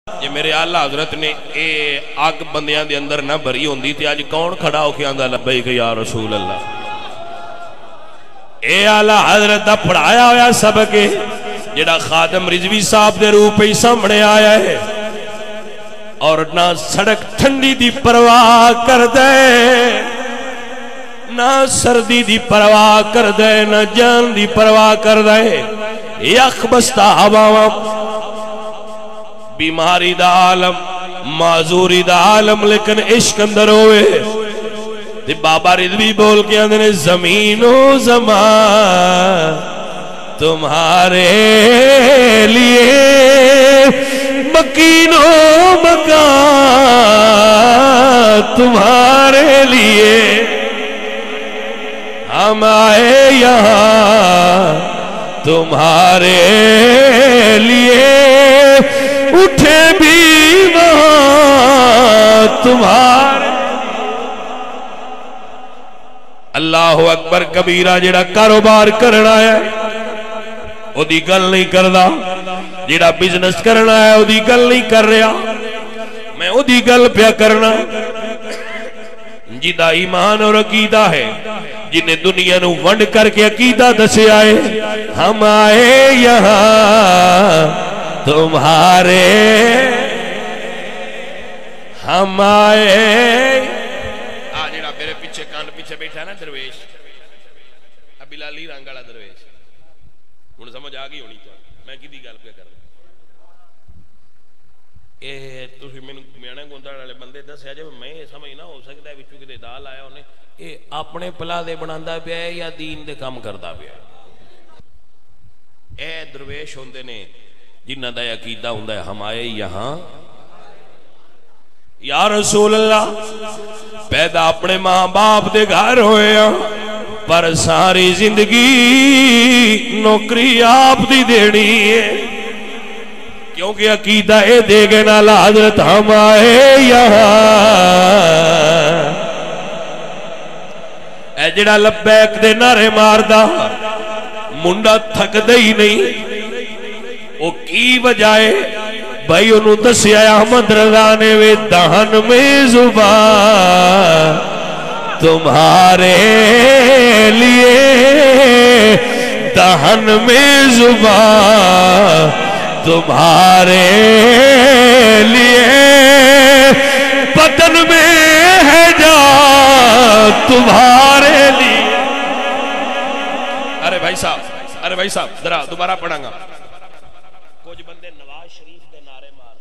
جے میرے آلہ حضرت نے اے آگ بندیاں دے اندر نہ بھری ہوندی تھی آج کون کھڑا ہو کے آندہ لبیک یا رسول اللہ. اے آلہ حضرت دا پڑھایا ہویا سبق جڑا خادم رضوی صاحب دے روح پہ سامنے آیا ہے اور نہ سڑک ٹھنڈی دی پرواہ کر دے نہ سردی دی پرواہ کر دے نہ جان دی پرواہ کر دے. یخ بستا ہوا بیماری دا عالم معذوری دا عالم لیکن عشق اندر ہوئے تے بابا رضوی بول کے اندر زمین و زمان تمہارے لیے مکین و مکان تمہارے لیے ہم آئے یہاں تمہارے لیے اٹھے بھی وہاں تمہارے. اللہ اکبر کبیرہ جڑا کاروبار کرنا ہے او دی گل نہیں کردا جڑا بزنس کرنا ہے او دی گل نہیں کر رہا میں او دی گل پیا کرنا جدا ایمان اور عقیدہ ہے جنہیں دنیا نو ونڈ کر کے عقیدہ دسے آئے. ہم آئے یہاں تمہارے ہم آئے جڑا میرے پیچھے کان پیچھے بیٹھا ہے نا درویش ابھی لالی رنگ والا درویش ہن سمجھ آ گئی ہونی چاہیے میں کدی گل پہ کر رہا اے تسی مینوں میاں گوندڑ والے بندے دسیا جے میں سمجھ نہ ہو سکدا ہے وچوں کتے دال آیا اونے اے اپنے پلا دے بناندا پیا ہے یا دین دے کام کردا پیا ہے. اے درویش ہوندے نے جنہ دا عقیدہ ہوندا ہے ہم آئے یہاں یا رسول اللہ پیدا اپنے ماں باپ دے گھر ہوئے پر ساری زندگی نوکری آپ دی دینی ہے کیونکہ عقیدہ اے دے گے نالا حضرت ہم آئے یہاں. اے جڑا لبیک دے نعرے ماردا منڈا تھک دے ہی نہیں او کی وجائے بھائی انہوں دسیا احمد رضا نے وے دہن میں زبان تمہارے لیے دہن میں زبان تمہارے لیے بدن میں ہے جا تمہارے لیے. ارے بھائی صاحب ذرا دوبارہ پڑھاں گا. کچھ بندے نواز شریف دے نعرے مار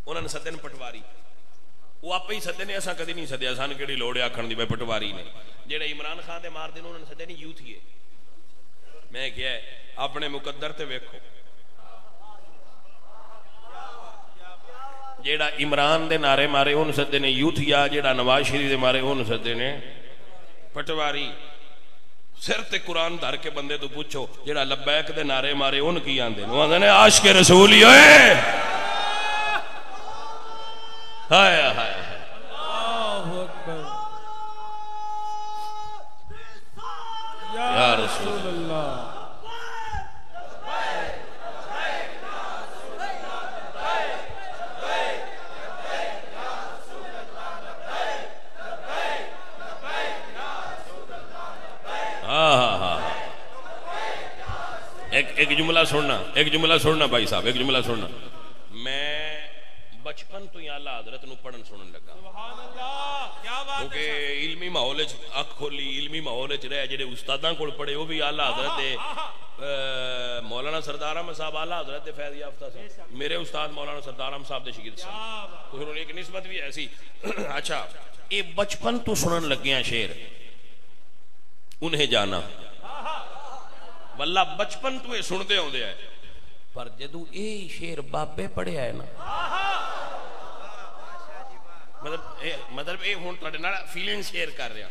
انہوں نے سدے پٹواری وہ آپ ہی سدے نے ایسا کدی نہیں سدیا سان کیڑی لوڑ آکھن دی بھائی پٹواری نے جڑے عمران خان دے مار دے انہوں نے سدے نہیں یوتھ ہی ہے. میں کیا ہے اپنے مقدر تے ویکھو جیڑا عمران دے نعرے مارے ان سدے نے یوتھیا جیڑا نواز شریف دے مارے ان سدے نے پٹواری. سر تے قرآن دھر کے بندے تو پوچھو جیڑا لبیک دے نعرے مارے ان کی آندے وہ آندے نے عاشق رسول ہی ہوئے ہائے ہائے اللہ اکبر یا رسول اللہ. ایک جملہ سننا بھائی صاحب ایک جملہ سننا. میں بچپن تو یا اللہ حضرت نو پڑھن سنن لگا کیونکہ علمی ماحول اکھ کھولی علمی ماحول رہے جڑے استاداں کول پڑھے وہ بھی اعلیٰ حضرت دے مولانا سردار احمد صاحب اعلیٰ حضرت دے فیض یافتہ صاحب میرے استاد مولانا سردار احمد صاحب دے شاگرد صاحب انہوں نے ایک نسبت بھی ایسی. اچھا یہ بچپن تو سنن لگیاں شعر انہیں جانا واللہ بچپن تو یہ سنتے ہوں دے ہے پر جدو اے شیر بابے پڑھے آئے نا مطلب اے ہون تھوڑے نا فیلنگ شیر کر رہا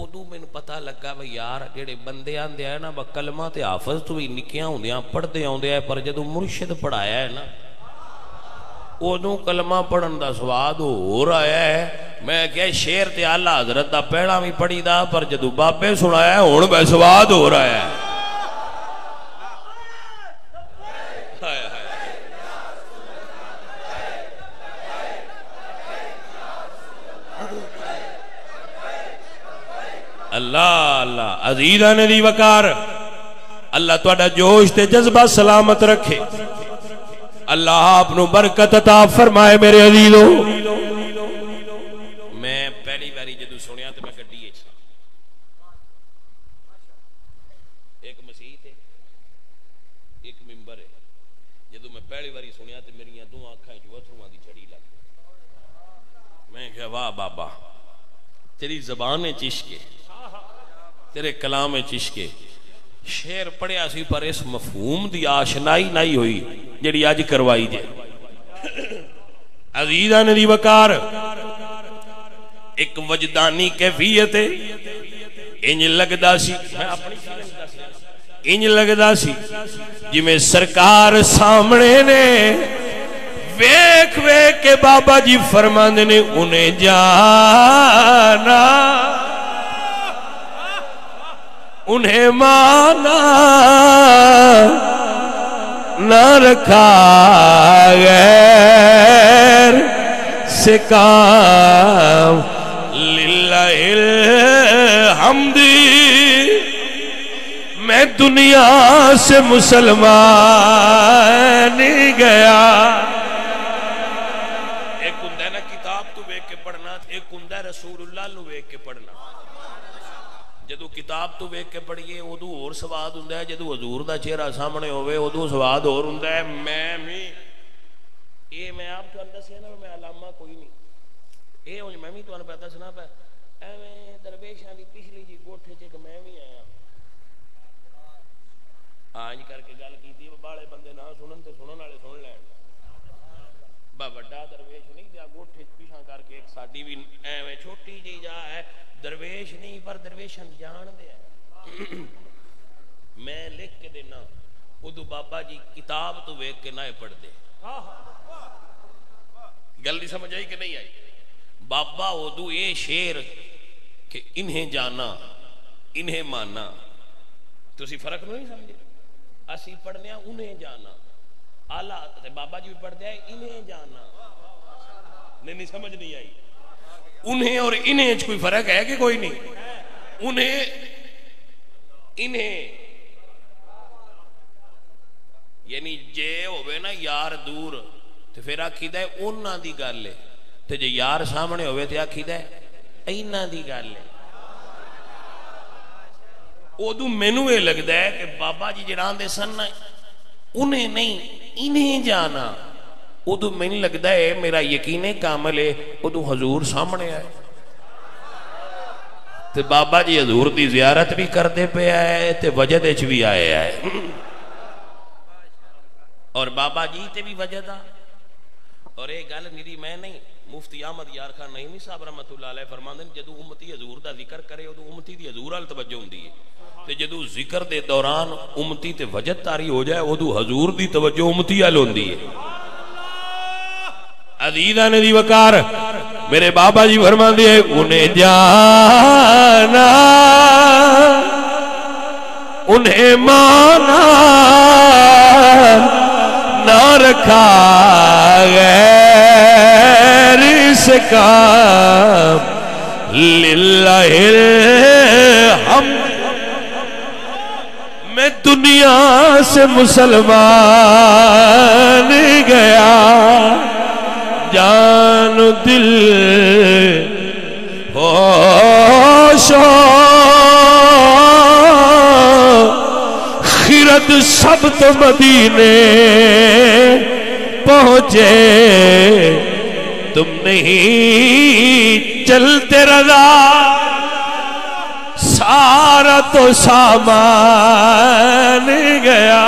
ادو میں پتہ لگا بھئی یار جڑے بندے آن دے آئے نا با کلمہ تے حافظ تو بھی نکیاں ہوں دے پڑھ دے ہوں دے آئے پر جدو مرشد پڑھایا ہے نا ادو کلمہ پڑھن دا سواد ہو رہا ہے. میں کہ شیر تے اللہ حضرت دا پہلا بھی پڑھی دا پر جدو بابے سنایا ہے ہون بے سواد ہو رہا ہے. اللہ اللہ عزیزان دی وقار اللہ تہاڈا جوش تے جذبہ سلامت رکھے اللہ آپ نو برکت عطا فرمائے میرے عزیزو میں پہلی باری جدو سنیا تو میں گڈی وچ ایک مسیح تے ایک ممبر ہے جدو میں پہلی باری سنیا تو میری دو آنکھاں وچ اتھرواں دی جھڑی لگ میں کہا واہ بابا تیری زبان ہے چشکے تیرے کلام ہے چشکے شعر پڑھیا سی پر اس مفہوم دی آشنائی نہیں ہوئی جڑی آج کروائی جے عزیزان دی وقار ایک وجدانی کیفیت ہے انج لگدا سی انج لگدا سی جی میں سرکار سامنے نے ویکھ ویکھ کے بابا جی فرماندے نے انہیں جانا انہیں مانا نہ رکھا غیر سے کام للہ الحمد میں دنیا سے مسلمان گیا ایک ہندہ نا کتاب تو بیک کے پڑھنا ایک ہندہ رسول اللہ نو بیک کے پڑھنا جدو کتاب تو ویکھ کے پڑھیے ادو اور سواد ہوندا ہے جدو حضور دا چہرہ سامنے ہوئے ادو سواد اور ہوندا ہے میں آپ کو دسیا نا میں علامہ کوئی نہیں اے ہن میں بھی تانوں پتہ دسنا پے ایویں درویشاں دی پچھلی جی گوٹھے چ میں بھی آیا آج کر کے گل کیتی باڑے بندے نہ سنن تے سنن والے سن لین با بڑا درویش نہیں تے گوٹھے پیچھے کر کے ایک ساڈی بھی ایویں چھوٹی جی جا ہے درویش نہیں پر درویشن جان دے میں لکھ کے دینا ادو بابا جی کتاب تو ویکھ کے نہ پڑھ دے گل نہیں سمجھ آئی کہ نہیں آئی بابا ادو یہ شعر کہ انہیں جانا انہیں مانا تسی فرق نہیں سمجھے اسی پڑھنے انہیں جانا آلہ بابا جی بھی پڑھ دے انہیں جانا نہیں سمجھ نہیں آئی انہیں اور انہیں کوئی فرق ہے کہ کوئی نہیں انہیں یعنی جے ہوئے نا یار دور تو پھر آکھی دے انہاں دی گل ہے تو جے یار سامنے ہوئے تو آکھی دے اینہاں دی گل ہے ادو مینوں یہ لگتا ہے کہ بابا جی جڑان دے سن انہیں نہیں انہیں جانا ادو میں نہیں لگتا ہے میرا یقین کامل ہے ادو حضور سامنے آئے تے بابا جی حضور دی زیارت بھی کرتے پہ آئے تے وجد اچ بھی آئے آئے اور بابا جی تے بھی وجد آ اور ایک گل میری میں نہیں مفتی احمد یار خان نعیمی صاحب رحمت اللہ علیہ فرماندے جدو امتی حضور دا ذکر کرے ادو امتی دی حضور ال توجہ ہوندی ہے تے جدو ذکر دے دوران امتی تے وجد تاری ہو جائے ادو حضور دی توجہ امتی ال ہوندی ہے عزیزان دی وقار میرے بابا جی فرما دے انہیں جانا انہیں مانا نہ رکھا غیر سے کام للہ الحمد میں دنیا سے مسلمان گیا جان دل ہوش خرد سب تو مدینے پہنچے تم نہیں چلتے رضا سارا تو سامان گیا